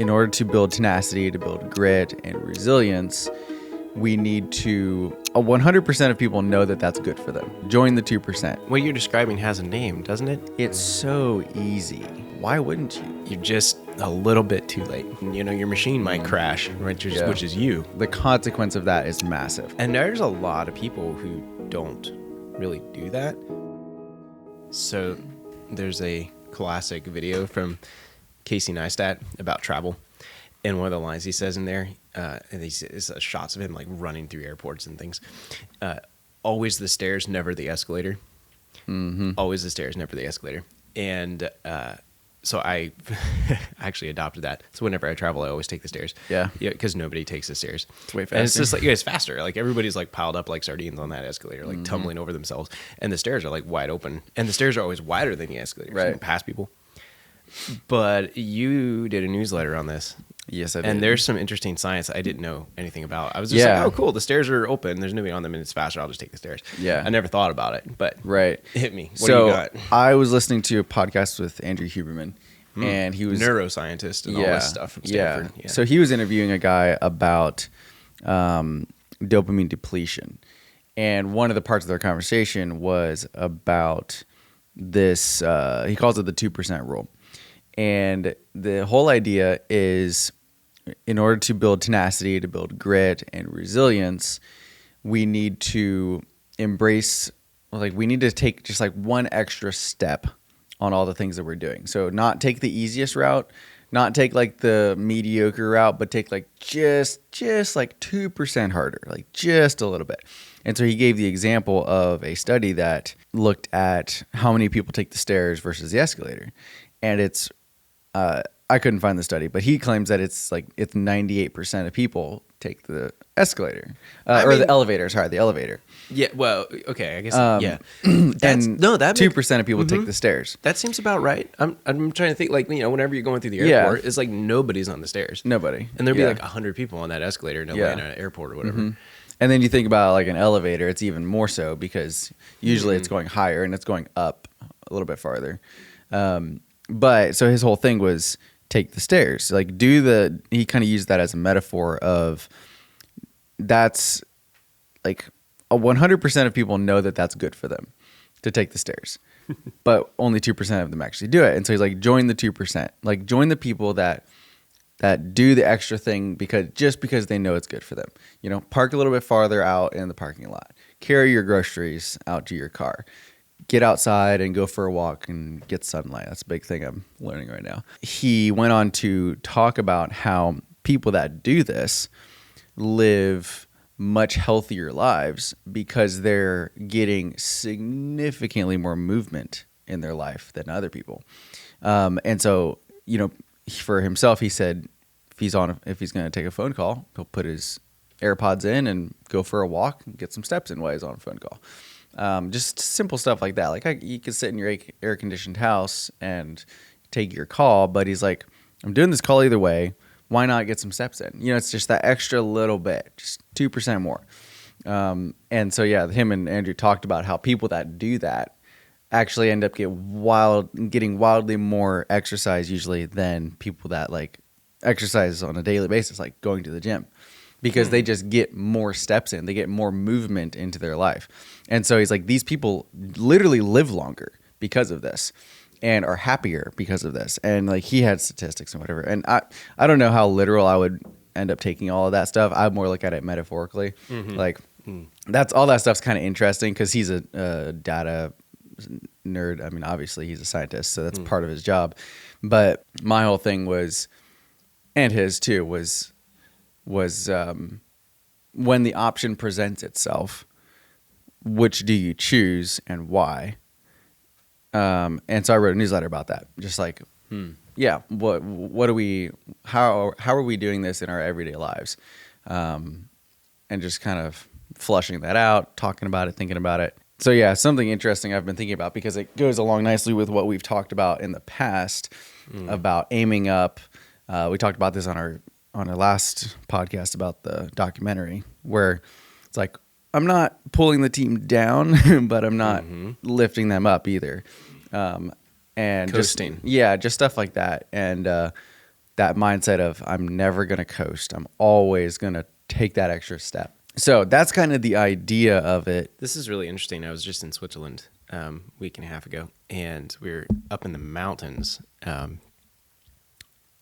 in order to build tenacity, to build grit and resilience, we need to 100% of people know that that's good for them. Join the 2%. What you're describing has a name, doesn't it? It's so easy. Why wouldn't you? You're just a little bit too late. You know, your machine might crash, which is you. The consequence of that is massive. And there's a lot of people who don't really do that. So there's a classic video from Casey Neistat about travel. And one of the lines he says in there, and it's shots of him like running through airports and things. Always the stairs, never the escalator. Mm-hmm. Always the stairs, never the escalator. And so I actually adopted that. So whenever I travel, I always take the stairs. Yeah. Because nobody takes the stairs. It's way faster. And it's just like, it's faster. Like everybody's like piled up like sardines on that escalator, like tumbling over themselves. And the stairs are like wide open. And the stairs are always wider than the escalator. So you can pass people. But you did a newsletter on this. Yes, I did. And there's some interesting science I didn't know anything about. I was just like, oh, cool. The stairs are open. There's nobody on them and it's faster. I'll just take the stairs. Yeah. I never thought about it, but hit me. What do you got? I was listening to a podcast with Andrew Huberman, and he was neuroscientist and all this stuff from Stanford. Yeah. So he was interviewing a guy about dopamine depletion. And one of the parts of their conversation was about this, he calls it the 2% rule. And the whole idea is, in order to build tenacity, to build grit and resilience, we need to embrace, we need to take just like one extra step on all the things that we're doing. So not take the easiest route, not take like the mediocre route, but take like just like 2% harder, like just a little bit. And so he gave the example of a study that looked at how many people take the stairs versus the escalator. And it's, I couldn't find the study, but he claims that it's 98% of people take the escalator the elevator. Sorry, the elevator. Yeah. Well, okay. I guess. Yeah. And 2% of people take the stairs. That seems about right. I'm trying to think whenever you're going through the airport, it's like nobody's on the stairs. Nobody. And there'd be like 100 people on that escalator in Atlanta airport or whatever. Mm-hmm. And then you think about like an elevator, it's even more so because usually it's going higher and it's going up a little bit farther. But so his whole thing was take the stairs, like he kind of used that as a metaphor of that's like 100% of people know that that's good for them to take the stairs, but only 2% of them actually do it. And so he's like, join the 2%, like join the people that do the extra thing because they know it's good for them. Park a little bit farther out in the parking lot, carry your groceries out to your car. Get outside and go for a walk and get sunlight. That's a big thing I'm learning right now. He went on to talk about how people that do this live much healthier lives because they're getting significantly more movement in their life than other people. And so, for himself, he said if he's going to take a phone call, he'll put his AirPods in and go for a walk and get some steps in while he's on a phone call. Just simple stuff like that. Like you could sit in your air-conditioned house and take your call, but he's like, I'm doing this call either way. Why not get some steps in? It's just that extra little bit, just 2% more. And so, him and Andrew talked about how people that do that actually end up getting wildly more exercise usually than people that like exercise on a daily basis, like going to the gym. Because they just get more steps in. They get more movement into their life. And so he's like, these people literally live longer because of this and are happier because of this. And like he had statistics and whatever. And I don't know how literal I would end up taking all of that stuff. I more look at it metaphorically. Mm-hmm. Like that's all that stuff's kind of interesting because he's a data nerd. I mean, obviously he's a scientist, so that's part of his job. But my whole thing was, and his too, was when the option presents itself, which do you choose and why? And so I wrote a newsletter about that. Just like, what do we, how are we doing this in our everyday lives? And just kind of flushing that out, talking about it, thinking about it. So something interesting I've been thinking about because it goes along nicely with what we've talked about in the past about aiming up. We talked about this on our last podcast about the documentary where it's like, I'm not pulling the team down, but I'm not lifting them up either. And coasting. Just stuff like that. And that mindset of I'm never going to coast. I'm always going to take that extra step. So that's kind of the idea of it. This is really interesting. I was just in Switzerland a week and a half ago, and we were up in the mountains,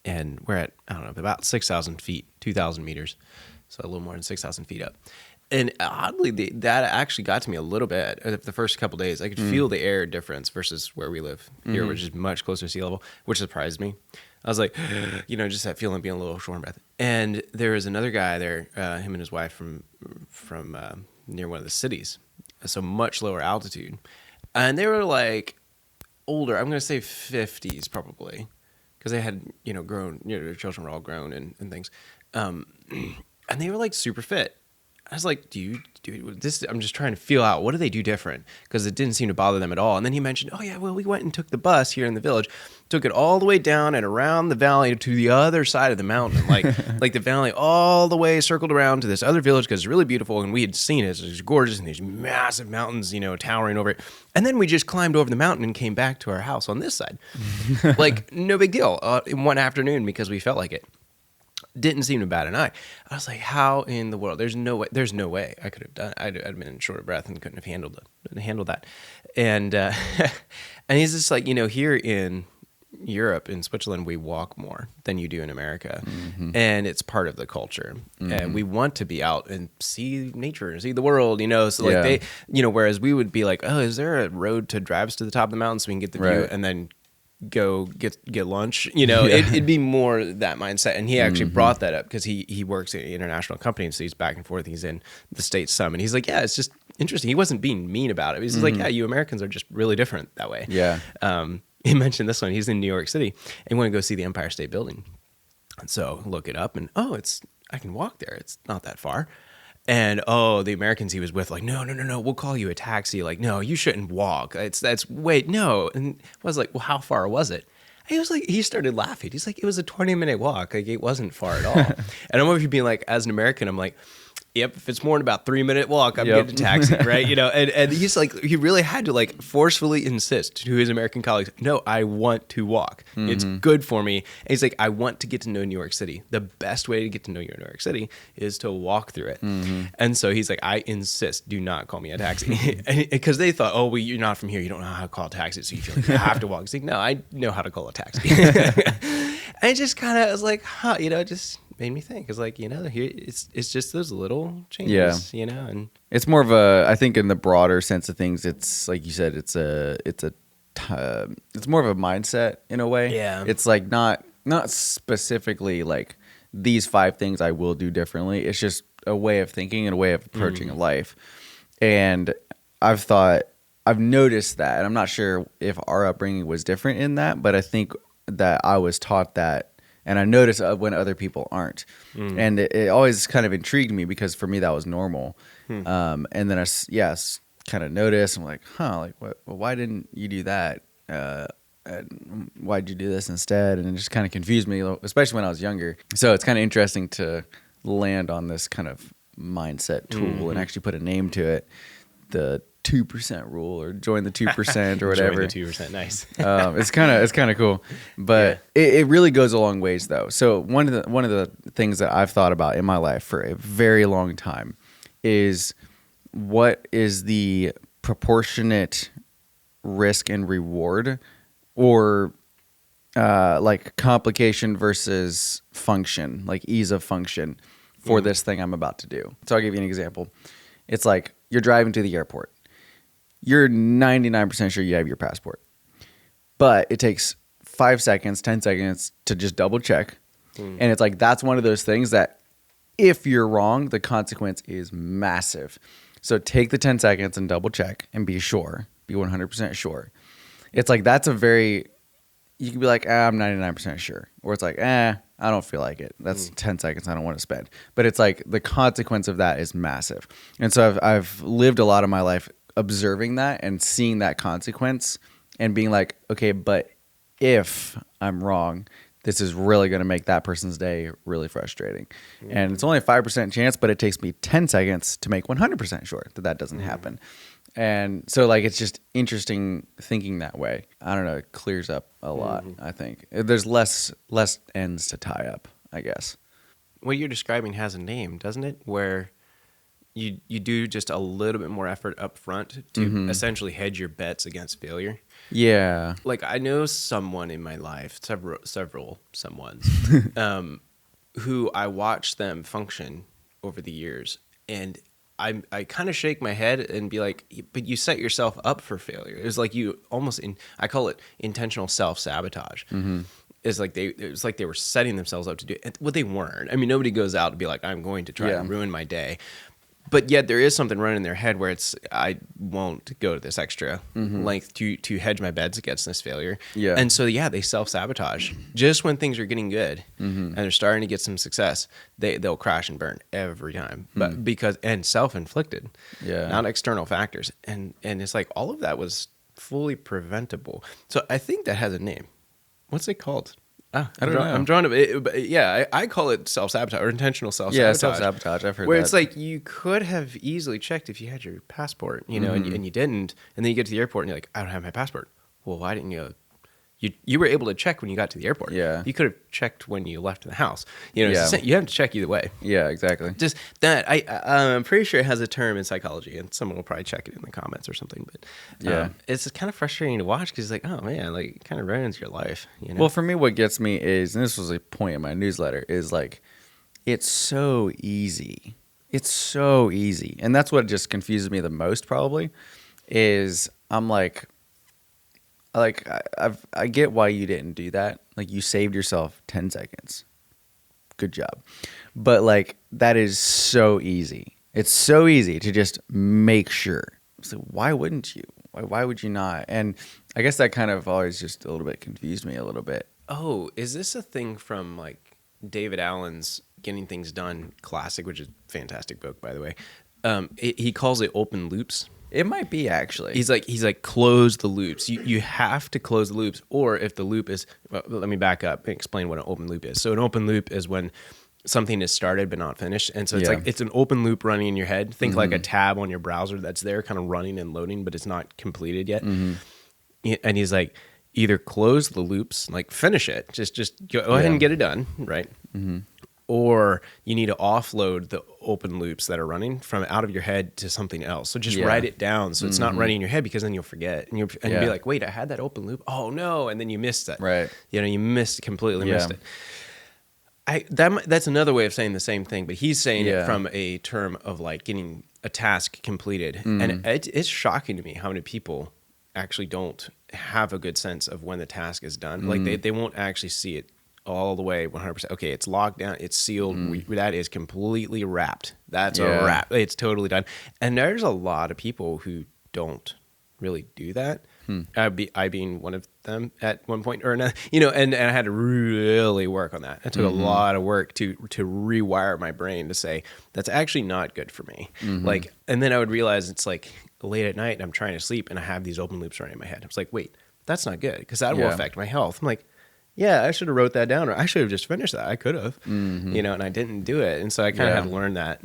and we're at, I don't know, about 6,000 feet, 2,000 meters, so a little more than 6,000 feet up. And oddly, that actually got to me a little bit. The first couple of days, I could feel the air difference versus where we live here, which is much closer to sea level, which surprised me. I was like, just that feeling of being a little short in breath. And there was another guy there, him and his wife from near one of the cities, so much lower altitude. And they were like older, I'm going to say 50s probably, because they had, grown, their children were all grown and things. And they were like super fit. I was like, this, I'm just trying to feel out, what do they do different? Because it didn't seem to bother them at all. And then he mentioned, oh yeah, well, we went and took the bus here in the village, took it all the way down and around the valley to the other side of the mountain, like the valley all the way circled around to this other village because it's really beautiful. And we had seen it. It was gorgeous and these massive mountains, towering over it. And then we just climbed over the mountain and came back to our house on this side. Like, no big deal, in one afternoon because we felt like it. Didn't seem to bat an eye. I was like, how in the world? There's no way I could have done it. I'd been short of breath and couldn't have handled that. And and he's just like, here in Europe, in Switzerland, we walk more than you do in America. Mm-hmm. And it's part of the culture. Mm-hmm. And we want to be out and see nature and see the world, So like they, whereas we would be like, oh, is there a road to drive us to the top of the mountain so we can get the view and then go get lunch, it'd be more that mindset. And he actually brought that up because he works at an international company, so he's back and forth. He's in the States some, and he's like, yeah, it's just interesting. He wasn't being mean about it. He's just like, yeah, you Americans are just really different that way. Yeah. He mentioned this one. He's in New York City and he wanted to go see the Empire State Building. And so look it up and, I can walk there. It's not that far. And the Americans he was with, like, no, we'll call you a taxi. Like, no, you shouldn't walk. No. And I was like, well, how far was it? And he was like, he started laughing. He's like, it was a 20-minute walk. Like, it wasn't far at all. And I'm over here being like, as an American, I'm like, yep, if it's more than about 3-minute walk, I'm getting a taxi, right? And he's like, he really had to like forcefully insist to his American colleagues, no, I want to walk. Mm-hmm. It's good for me. And he's like, I want to get to know New York City. The best way to get to know New York City is to walk through it. Mm-hmm. And so he's like, I insist, do not call me a taxi. Because they thought, well, you're not from here. You don't know how to call a taxi. So you feel like you have to walk. He's like, no, I know how to call a taxi. And it just kind of was like, just made me think. It's like, here it's just those little changes, and it's more of a, I think in the broader sense of things, it's like you said, it's more of a mindset in a way. Yeah. It's like not specifically like these 5 things I will do differently. It's just a way of thinking and a way of approaching life. And I've noticed that, and I'm not sure if our upbringing was different in that, but I think that I was taught that. And I notice when other people aren't. And it always kind of intrigued me because for me that was normal. And then I kind of noticed, I'm like, why didn't you do that? And why'd you do this instead? And it just kind of confused me, especially when I was younger. So it's kind of interesting to land on this kind of mindset tool and actually put a name to it. The 2% rule, or join the 2% or whatever. Join the 2%, nice. It's kind of cool, but it really goes a long ways though. So one of the things that I've thought about in my life for a very long time is what is the proportionate risk and reward, or like complication versus function, like ease of function for this thing I'm about to do. So I'll give you an example. It's like you're driving to the airport. You're 99% sure you have your passport, but it takes 5 seconds, 10 seconds to just double check. And it's like, that's one of those things that if you're wrong, the consequence is massive. So take the 10 seconds and double check and be sure, be 100% sure. It's like, you can be like, I'm 99% sure. Or it's like, I don't feel like it. That's 10 seconds I don't want to spend. But it's like the consequence of that is massive. And so I've lived a lot of my life observing that and seeing that consequence and being like, okay, but if I'm wrong, this is really going to make that person's day really frustrating. And it's only a 5% chance, but it takes me 10 seconds to make 100% sure that doesn't happen. And so like it's just interesting thinking that way. I don't know, it clears up a lot, I think. There's less ends to tie up, I guess. What you're describing has a name, doesn't it? Where you do just a little bit more effort up front to essentially hedge your bets against failure. Yeah. Like I know someone in my life, several someones, who I watched them function over the years, and I kind of shake my head and be like, but you set yourself up for failure. It was like you almost I call it intentional self-sabotage. It's like it was like they were setting themselves up to do it. Well, they weren't. I mean, nobody goes out to be like, I'm going to try and ruin my day. But yet there is something running in their head where it's, I won't go to this extra length to hedge my bets against this failure. Yeah. And so, they self-sabotage. Just when things are getting good and they're starting to get some success, they'll crash and burn every time. But and self-inflicted, not external factors. And it's like all of that was fully preventable. So I think that has a name. What's it called? I don't know. I'm drawn to it, but I call it self-sabotage or intentional self-sabotage. Yeah, self-sabotage. I've heard where that. it's like you could have easily checked if you had your passport, and you didn't, and then you get to the airport and you're like, I don't have my passport. Well, why didn't you? You were able to check when you got to the airport. Yeah. You could have checked when you left the house. Yeah. You have to check either way. Yeah, exactly. Just that I'm pretty sure it has a term in psychology, and someone will probably check it in the comments or something. But it's kind of frustrating to watch because it's like, oh man, like it kind of ruins your life. Well, for me, what gets me is, and this was a point in my newsletter, is like, it's so easy. It's so easy, and that's what just confuses me the most. Probably is I'm like I get why you didn't do that. Like you saved yourself 10 seconds. Good job. But like that is so easy. It's so easy to just make sure. So why wouldn't you? Why would you not? And I guess that kind of always just a little bit confused me a little bit. Oh, is this a thing from like David Allen's Getting Things Done classic, which is a fantastic book, by the way. He calls it open loops. It might be actually. He's like close the loops. You have to close the loops, or if the loop is, well, let me back up and explain what an open loop is. So an open loop is when something is started but not finished, and so it's like it's an open loop running in your head. Think like a tab on your browser that's there, kind of running and loading, but it's not completed yet. And he's like, either close the loops, like finish it, just go ahead and get it done, right? Or you need to offload the open loops that are running from out of your head to something else. So just write it down so it's not running in your head, because then you'll forget. And you'll be like, wait, I had that open loop. Oh, no. And then you missed it. Right. You completely missed it. That's another way of saying the same thing, but he's saying it from a term of like getting a task completed. And it's shocking to me how many people actually don't have a good sense of when the task is done. Like they won't actually see it all the way 100%. Okay, it's locked down, it's sealed. That is completely wrapped. That's a wrap. It's totally done. And there's a lot of people who don't really do that. I being one of them at one point or another, and I had to really work on that. It took a lot of work to rewire my brain to say that's actually not good for me. Like, and then I would realize it's like late at night and I'm trying to sleep and I have these open loops running in my head. I was like, wait, that's not good, because that will affect my health. I'm like, yeah, I should have wrote that down, or I should have just finished that. I could have, and I didn't do it. And so I kind of had to learn that,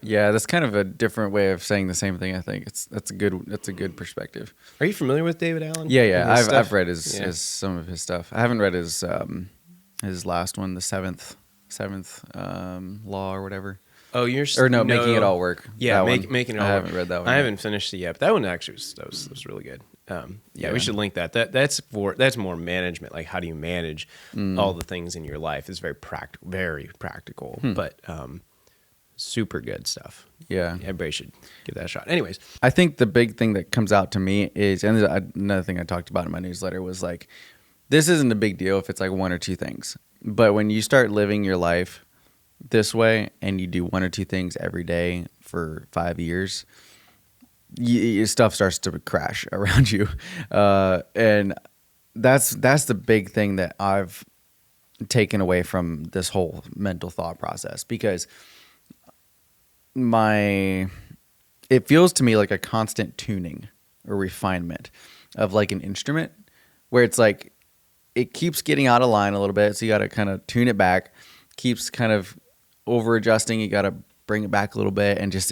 Yeah, that's kind of a different way of saying the same thing. I think that's a good perspective. Are you familiar with David Allen? Yeah. I've read his some of his stuff. I haven't read his last one, the seventh law or whatever. Oh, Making It All Work. Yeah, making it all. I haven't read that one. I haven't finished it yet, but that one actually was really good. We should link that. That's more management. Like, how do you manage all the things in your life? It's very practical, but super good stuff. Yeah, everybody should give that a shot. Anyways, I think the big thing that comes out to me is, and another thing I talked about in my newsletter was like, this isn't a big deal if it's like one or two things, but when you start living your life this way and you do one or two things every day for 5 years, stuff starts to crash around you, and that's the big thing that I've taken away from this whole mental thought process, because it feels to me like a constant tuning or refinement of like an instrument, where it's like it keeps getting out of line a little bit, so you got to kind of tune it back, keeps kind of over adjusting, you got to bring it back a little bit, and it's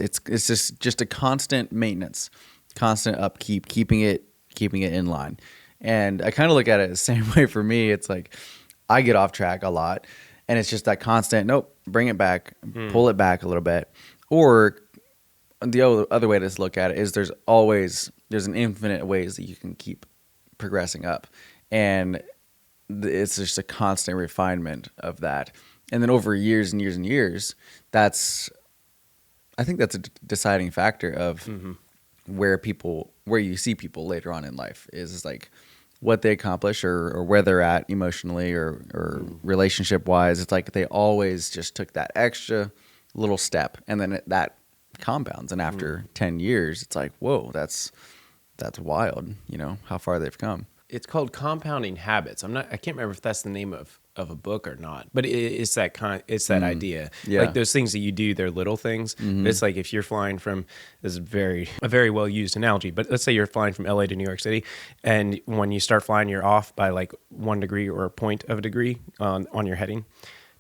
just a constant maintenance, constant upkeep, keeping it in line. And I kind of look at it the same way for me. It's like I get off track a lot, and it's just that constant, nope, bring it back, pull it back a little bit. Or the other way to look at it is there's an infinite ways that you can keep progressing up. And it's just a constant refinement of that. And then over years and years and years, I think that's a deciding factor of where you see people later on in life is like what they accomplish or where they're at emotionally or relationship wise. It's like they always just took that extra little step, and then that compounds. And after 10 years, it's like, whoa, that's wild. How far they've come. It's called compounding habits. I can't remember if that's the name of a book or not, but it's that idea. Yeah. Like those things that you do, they're little things. But it's like if you're flying from, this is a very well used analogy, but let's say you're flying from LA to New York City, and when you start flying, you're off by like 1 degree or a point of a degree on your heading.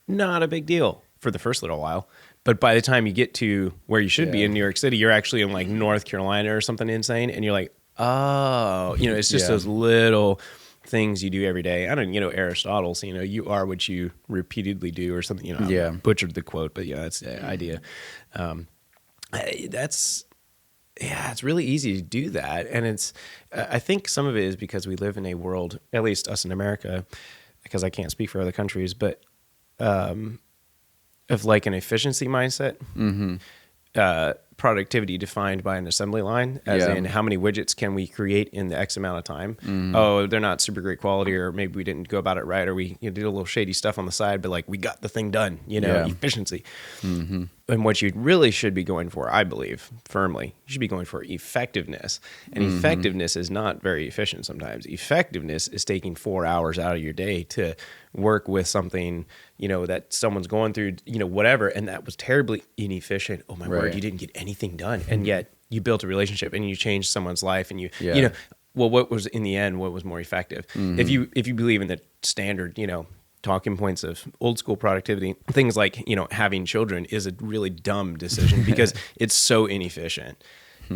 Not a big deal for the first little while. But by the time you get to where you should be in New York City, you're actually in like North Carolina or something insane, and you're like, oh, it's just those little things you do every day. I don't, Aristotle's, you are what you repeatedly do or something, I butchered the quote, but that's the idea. It's really easy to do that. And I think some of it is because we live in a world, at least us in America, because I can't speak for other countries, but of like an efficiency mindset. Productivity defined by an assembly line, as in how many widgets can we create in the X amount of time. Oh, they're not super great quality, or maybe we didn't go about it right, or we did a little shady stuff on the side, but like we got the thing done, efficiency. And what you really should be going for, I believe firmly, you should be going for effectiveness. And effectiveness is not very efficient sometimes. Effectiveness is taking 4 hours out of your day to work with something, that someone's going through, whatever, and that was terribly inefficient. Oh my word, you didn't get anything done. And yet you built a relationship and you changed someone's life, and well, what was in the end, what was more effective? If you believe in the standard, talking points of old school productivity, things like, having children is a really dumb decision because it's so inefficient.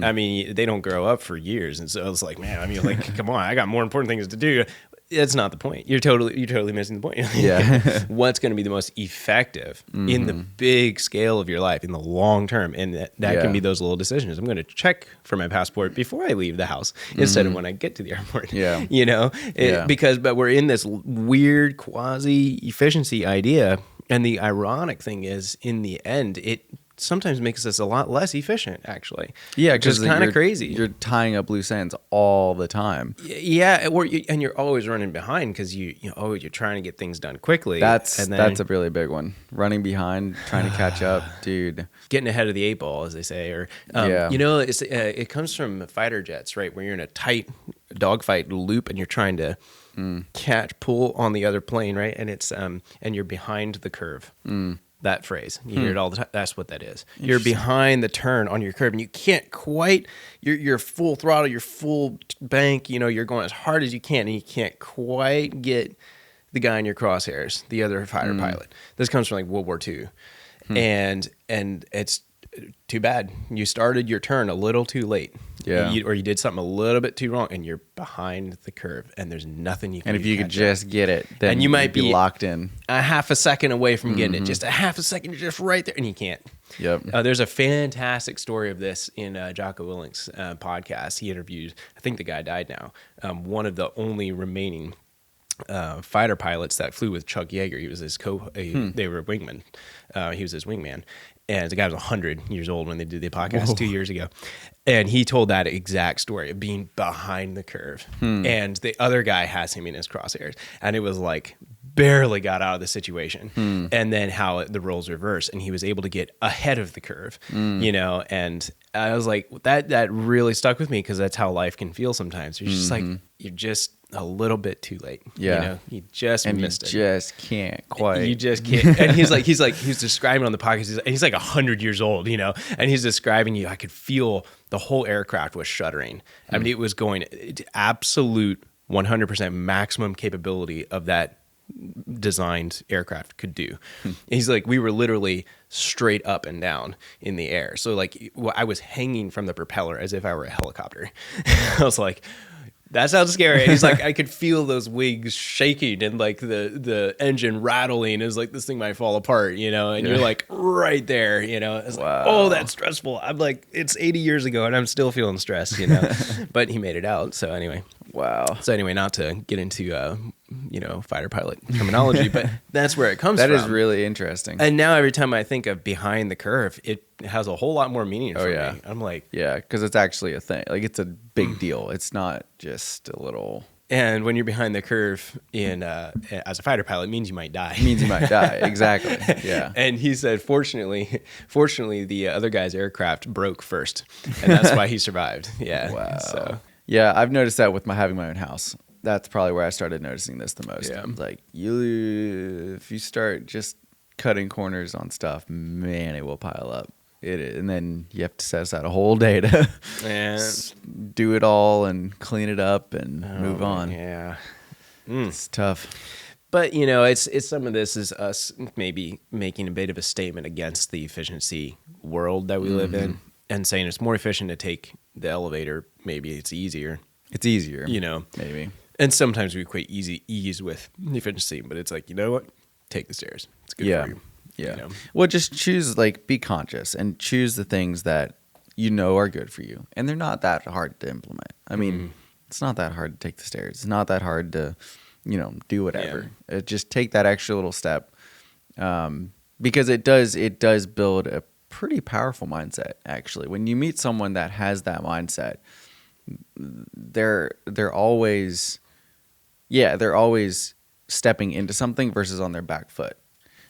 I mean, they don't grow up for years. And so it's like, man, come on, I got more important things to do. That's not the point. You're totally missing the point. Yeah. What's going to be the most effective in the big scale of your life in the long term? And that can be those little decisions. I'm going to check for my passport before I leave the house instead of when I get to the airport. Yeah. But we're in this weird quasi efficiency idea. And the ironic thing is, in the end, it sometimes makes us a lot less efficient, actually. Yeah, because it's kind of crazy. You're tying up loose ends all the time. Yeah, and you're always running behind because you're trying to get things done quickly. That's a really big one. Running behind, trying to catch up, dude. Getting ahead of the 8 ball, as they say, or it comes from fighter jets, right? Where you're in a tight dogfight loop and you're trying to pull on the other plane, right? And it's and you're behind the curve. That phrase, you hear it all the time. That's what that is. You're behind the turn on your curve, and you can't quite. You're full throttle, you're full bank. You're going as hard as you can, and you can't quite get the guy in your crosshairs, the other fighter pilot. This comes from like World War II, and it's too bad. You started your turn a little too late. Yeah. Or you did something a little bit too wrong, and you're behind the curve, and there's nothing you can do. And if you could just get it, then and you might be locked in. A half a second away from getting it. Just a half a second, you're just right there, and you can't. Yep. There's a fantastic story of this in Jocko Willink's podcast. He interviewed, I think the guy died now, one of the only remaining fighter pilots that flew with Chuck Yeager. He was his they were wingmen. He was his wingman. And the guy was 100 years old when they did the podcast 2 years ago. And he told that exact story of being behind the curve. And the other guy has him in his crosshairs. And it was like barely got out of the situation. And then how the roles reverse. And he was able to get ahead of the curve, and I was like, that really stuck with me because that's how life can feel sometimes. You're just like, you're just a little bit too late. Yeah. You just missed it. You just can't quite. You just can't. And he's describing on the podcast, he's like 100 years old, and he's describing I could feel the whole aircraft was shuddering. It was going to absolute 100% maximum capability of that designed aircraft could do. He's like, we were literally straight up and down in the air. So like I was hanging from the propeller as if I were a helicopter. I was like, that sounds scary. And he's like, I could feel those wings shaking and like the engine rattling as like this thing might fall apart, you know, and you're like right there, you know. It's like, oh, that's stressful. I'm like, it's 80 years ago and I'm still feeling stressed, you know. But he made it out. So anyway. Wow. So anyway, not to get into you know, fighter pilot terminology, but that's where it comes from. That is really interesting. And now every time I think of behind the curve, it has a whole lot more meaning for me. I'm like, yeah, because it's actually a thing. Like it's a big deal. It's not just a little. And when you're behind the curve in as a fighter pilot, it means you might die. It means you might die. Exactly. Yeah. And he said, fortunately, the other guy's aircraft broke first, and that's why he survived. Yeah. Wow. So. Yeah, I've noticed that with having my own house. That's probably where I started noticing this the most. Yeah. Like if you start just cutting corners on stuff, man, it will pile up. It is, and then you have to set aside a whole day to do it all and clean it up and move on. Yeah, it's tough. But you know, it's some of this is us maybe making a bit of a statement against the efficiency world that we live in, and saying it's more efficient to take the elevator. Maybe it's easier. It's easier, you know, maybe. And sometimes we equate ease with efficiency, but it's like, you know what? Take the stairs. It's good for you. Yeah. You know? Well, just choose, like, be conscious and choose the things that you know are good for you. And they're not that hard to implement. I mean, it's not that hard to take the stairs. It's not that hard to, you know, do whatever. Just take that extra little step. Because it does build a pretty powerful mindset, actually. When you meet someone that has that mindset, they're always stepping into something versus on their back foot.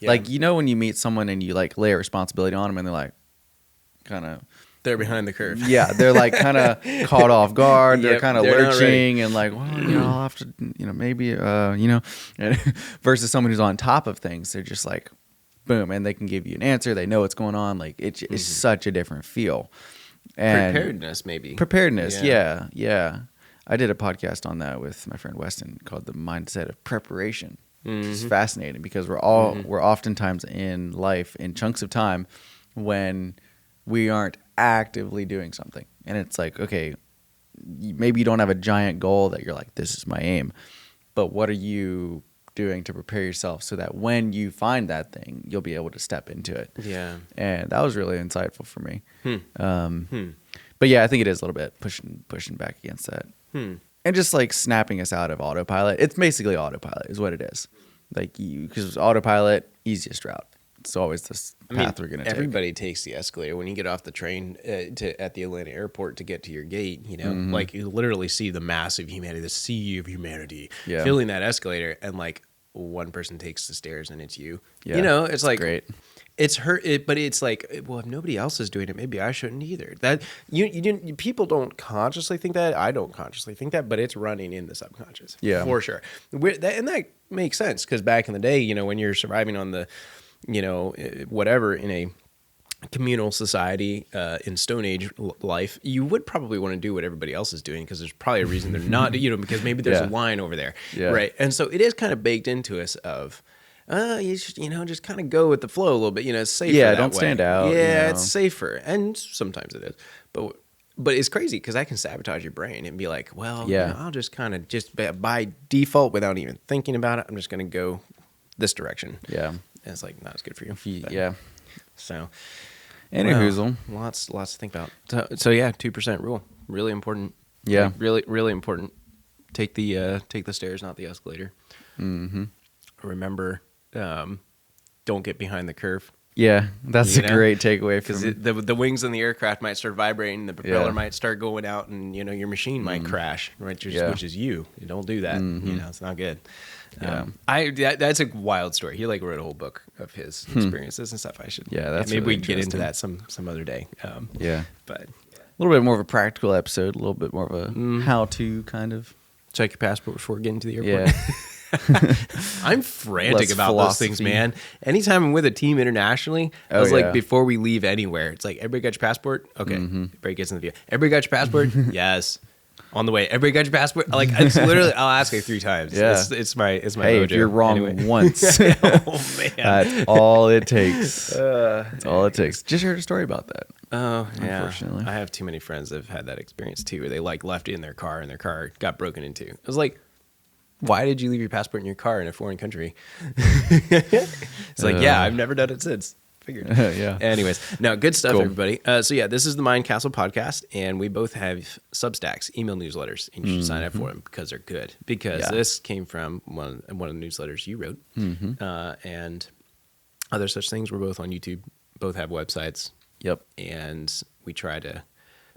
Yeah. Like, you know, when you meet someone and you like lay a responsibility on them and they're like they're behind the curve. Yeah, they're like kind of caught off guard. They're kind of lurching and like, well, you know, I'll have to, you know, maybe, you know, versus someone who's on top of things. They're just like, boom, and they can give you an answer. They know what's going on. Like it's such a different feel. And preparedness, maybe. Preparedness, yeah. I did a podcast on that with my friend Weston called The Mindset of Preparation. It's fascinating because we're oftentimes in life in chunks of time when we aren't actively doing something. And it's like, okay, maybe you don't have a giant goal that you're like, this is my aim. But what are you doing to prepare yourself so that when you find that thing, you'll be able to step into it? Yeah. And that was really insightful for me. But yeah, I think it is a little bit pushing back against that. And just like snapping us out of autopilot. It's basically autopilot is what it is. Like because autopilot, easiest route. It's always this path we're going to take. Everybody takes the escalator when you get off the train at the Atlanta airport to get to your gate. You know, like you literally see the massive humanity, the sea of humanity filling that escalator, and like one person takes the stairs and it's you. Yeah, you know, it's like great. It's but it's like, well, if nobody else is doing it, maybe I shouldn't either. That people don't consciously think that. I don't consciously think that, but it's running in the subconscious. Yeah, for sure. And that makes sense because back in the day, you know, when you're surviving on the, you know, whatever in a communal society in Stone Age life, you would probably want to do what everybody else is doing because there's probably a reason they're not, you know, because maybe there's a line over there, right? And so it is kind of baked into us of. You should, you know, just kind of go with the flow a little bit. You know, it's safer. Yeah, don't stand out. Yeah, it's safer, and sometimes it is. But it's crazy because I can sabotage your brain and be like, well, you know, I'll just kind of by default without even thinking about it, I'm just going to go this direction. Yeah, and it's like not as good for you. Yeah. So, hoozle. Lots to think about. So yeah, 2% rule, really important. Yeah, like, really important. Take the stairs, not the escalator. Remember. Don't get behind the curve. Yeah, that's a great takeaway because the wings on the aircraft might start vibrating, the propeller might start going out, and you know your machine might crash, right? Which is you. You don't do that. You know, it's not good. That's a wild story. He like wrote a whole book of his experiences and stuff. I should. Yeah, that's maybe really we can get into that some other day. But a little bit more of a practical episode, a little bit more of a how-to kind of. Check your passport before getting to the airport. Yeah. I'm frantic about those things, man. Anytime I'm with a team internationally, I was like, before we leave anywhere, it's like, everybody got your passport? Okay. Everybody gets in the view. Everybody got your passport? Yes. on the way. Everybody got your passport? Like, it's literally, I'll ask like 3 times. Yeah. It's my Hey, mojo. if you're wrong Anyway. once, Oh, man. that's all it takes. That's all it takes. Just heard a story about that. Oh, yeah. Unfortunately. I have too many friends that have had that experience too, where they like left it in their car and their car got broken into. I was like, why did you leave your passport in your car in a foreign country? It's like, yeah, I've never done it since. Figured. Yeah. Anyways, no, good stuff, Cool. everybody. So yeah, this is the Mind Castle podcast, and we both have Substacks, email newsletters, and you should sign up for them because they're good. Because Yeah. this came from one of the newsletters you wrote, and other such things. We're both on YouTube, both have websites, Yep. and we try to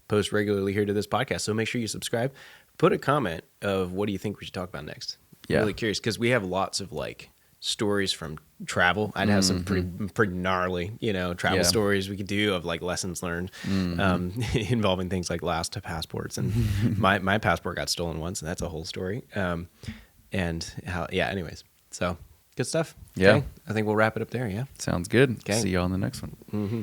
post regularly here to this podcast. So make sure you subscribe. Put a comment of what do you think we should talk about next. Yeah. I'm really curious because we have lots of like stories from travel. I'd have some pretty gnarly, travel Yeah. stories we could do of like lessons learned involving things like lost passports. And my passport got stolen once, and that's a whole story. And how, anyways. So good stuff. Yeah. Okay. I think we'll wrap it up there. Yeah. Sounds good. Okay. See you on the next one. Mm-hmm.